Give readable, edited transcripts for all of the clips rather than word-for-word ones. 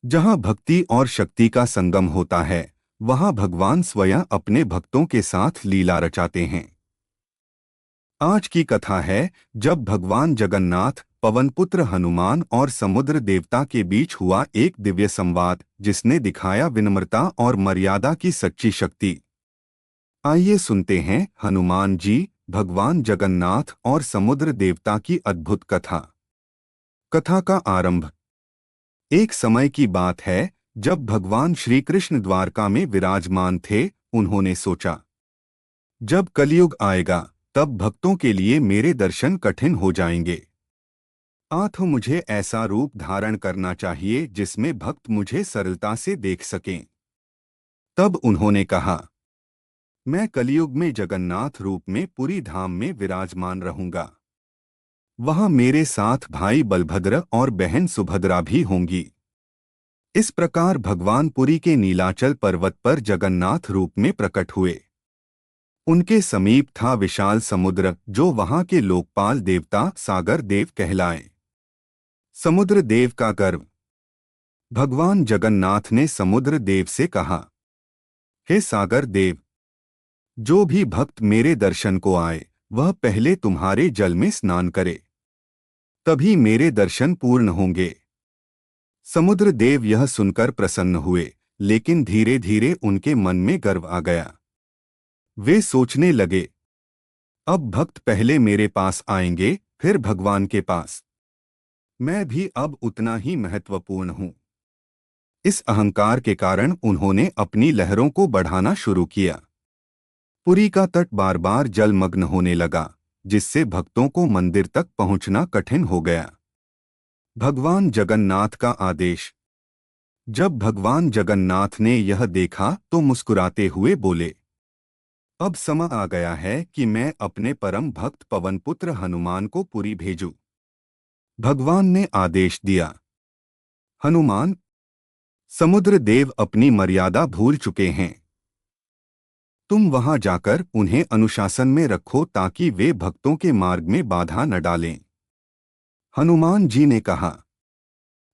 जहाँ भक्ति और शक्ति का संगम होता है, वहाँ भगवान स्वयं अपने भक्तों के साथ लीला रचाते हैं। आज की कथा है जब भगवान जगन्नाथ, पवनपुत्र हनुमान और समुद्र देवता के बीच हुआ एक दिव्य संवाद, जिसने दिखाया विनम्रता और मर्यादा की सच्ची शक्ति। आइए सुनते हैं हनुमान जी, भगवान जगन्नाथ और समुद्र देवता की अद्भुत कथा। कथा का आरंभ। एक समय की बात है जब भगवान श्री कृष्ण द्वारका में विराजमान थे। उन्होंने सोचा, जब कलयुग आएगा तब भक्तों के लिए मेरे दर्शन कठिन हो जाएंगे। तो मुझे ऐसा रूप धारण करना चाहिए जिसमें भक्त मुझे सरलता से देख सकें। तब उन्होंने कहा, मैं कलयुग में जगन्नाथ रूप में पुरी धाम में विराजमान रहूंगा। वहां मेरे साथ भाई बलभद्र और बहन सुभद्रा भी होंगी। इस प्रकार भगवान पुरी के नीलाचल पर्वत पर जगन्नाथ रूप में प्रकट हुए। उनके समीप था विशाल समुद्र, जो वहां के लोकपाल देवता सागर देव कहलाए। समुद्र देव का गर्व। भगवान जगन्नाथ ने समुद्र देव से कहा, हे सागर देव, जो भी भक्त मेरे दर्शन को आए वह पहले तुम्हारे जल में स्नान करे, तभी मेरे दर्शन पूर्ण होंगे। समुद्र देव यह सुनकर प्रसन्न हुए, लेकिन धीरे धीरे उनके मन में गर्व आ गया। वे सोचने लगे, अब भक्त पहले मेरे पास आएंगे, फिर भगवान के पास। मैं भी अब उतना ही महत्वपूर्ण हूं। इस अहंकार के कारण उन्होंने अपनी लहरों को बढ़ाना शुरू किया। पुरी का तट बार बार जलमग्न होने लगा, जिससे भक्तों को मंदिर तक पहुंचना कठिन हो गया। भगवान जगन्नाथ का आदेश। जब भगवान जगन्नाथ ने यह देखा तो मुस्कुराते हुए बोले, अब समय आ गया है कि मैं अपने परम भक्त पवनपुत्र हनुमान को पुरी भेजूं। भगवान ने आदेश दिया, हनुमान, समुद्र देव अपनी मर्यादा भूल चुके हैं। तुम वहां जाकर उन्हें अनुशासन में रखो ताकि वे भक्तों के मार्ग में बाधा न डालें। हनुमान जी ने कहा,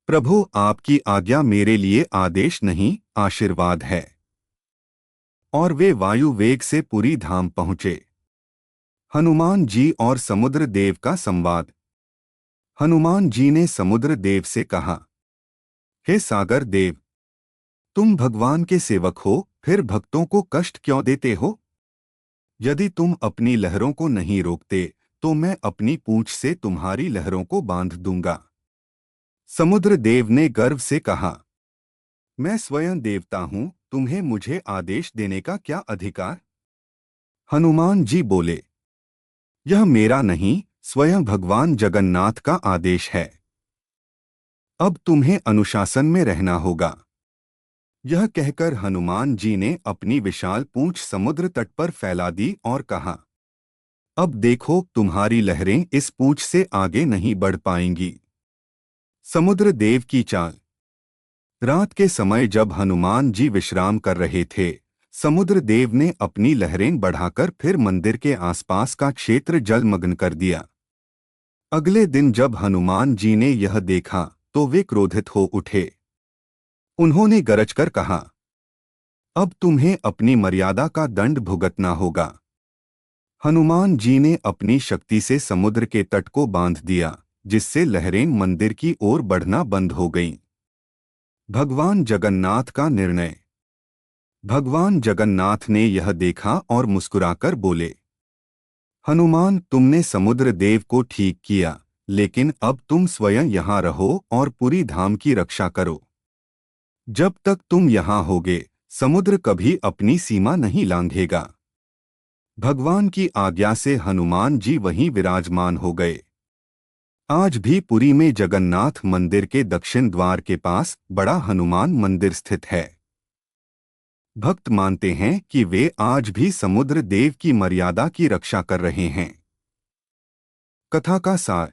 प्रभु, आपकी आज्ञा मेरे लिए आदेश नहीं, आशीर्वाद है। और वे वायु वेग से पुरी धाम पहुंचे। हनुमान जी और समुद्र देव का संवाद। हनुमान जी ने समुद्र देव से कहा, हे सागर देव, तुम भगवान के सेवक हो, फिर भक्तों को कष्ट क्यों देते हो? यदि तुम अपनी लहरों को नहीं रोकते तो मैं अपनी पूंछ से तुम्हारी लहरों को बांध दूंगा। समुद्र देव ने गर्व से कहा, मैं स्वयं देवता हूं, तुम्हें मुझे आदेश देने का क्या अधिकार? हनुमान जी बोले, यह मेरा नहीं, स्वयं भगवान जगन्नाथ का आदेश है। अब तुम्हें अनुशासन में रहना होगा। यह कहकर हनुमान जी ने अपनी विशाल पूंछ समुद्र तट पर फैला दी और कहा, अब देखो, तुम्हारी लहरें इस पूंछ से आगे नहीं बढ़ पाएंगी। समुद्र देव की चाल। रात के समय जब हनुमान जी विश्राम कर रहे थे, समुद्र देव ने अपनी लहरें बढ़ाकर फिर मंदिर के आसपास का क्षेत्र जलमग्न कर दिया। अगले दिन जब हनुमान जी ने यह देखा तो वे क्रोधित हो उठे। उन्होंने गरजकर कहा, अब तुम्हें अपनी मर्यादा का दंड भुगतना होगा। हनुमान जी ने अपनी शक्ति से समुद्र के तट को बांध दिया, जिससे लहरें मंदिर की ओर बढ़ना बंद हो गईं। भगवान जगन्नाथ का निर्णय। भगवान जगन्नाथ ने यह देखा और मुस्कुराकर बोले, हनुमान, तुमने समुद्र देव को ठीक किया, लेकिन अब तुम स्वयं यहाँ रहो और पूरी धाम की रक्षा करो। जब तक तुम यहाँ होगे, समुद्र कभी अपनी सीमा नहीं लांघेगा। भगवान की आज्ञा से हनुमान जी वहीं विराजमान हो गए। आज भी पुरी में जगन्नाथ मंदिर के दक्षिण द्वार के पास बड़ा हनुमान मंदिर स्थित है। भक्त मानते हैं कि वे आज भी समुद्र देव की मर्यादा की रक्षा कर रहे हैं। कथा का सार।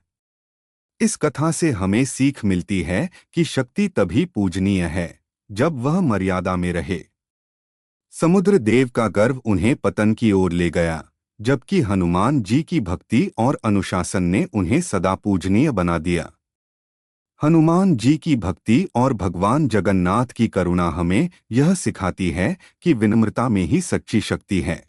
इस कथा से हमें सीख मिलती है कि शक्ति तभी पूजनीय है जब वह मर्यादा में रहे। समुद्र देव का गर्व उन्हें पतन की ओर ले गया, जबकि हनुमान जी की भक्ति और अनुशासन ने उन्हें सदा पूजनीय बना दिया। हनुमान जी की भक्ति और भगवान जगन्नाथ की करुणा हमें यह सिखाती है कि विनम्रता में ही सच्ची शक्ति है।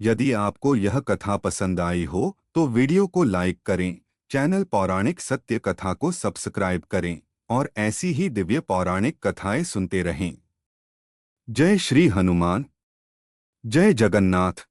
यदि आपको यह कथा पसंद आई हो तो वीडियो को लाइक करें, चैनल पौराणिक सत्य कथा को सब्सक्राइब करें और ऐसी ही दिव्य पौराणिक कथाएं सुनते रहें। जय श्री हनुमान। जय जगन्नाथ।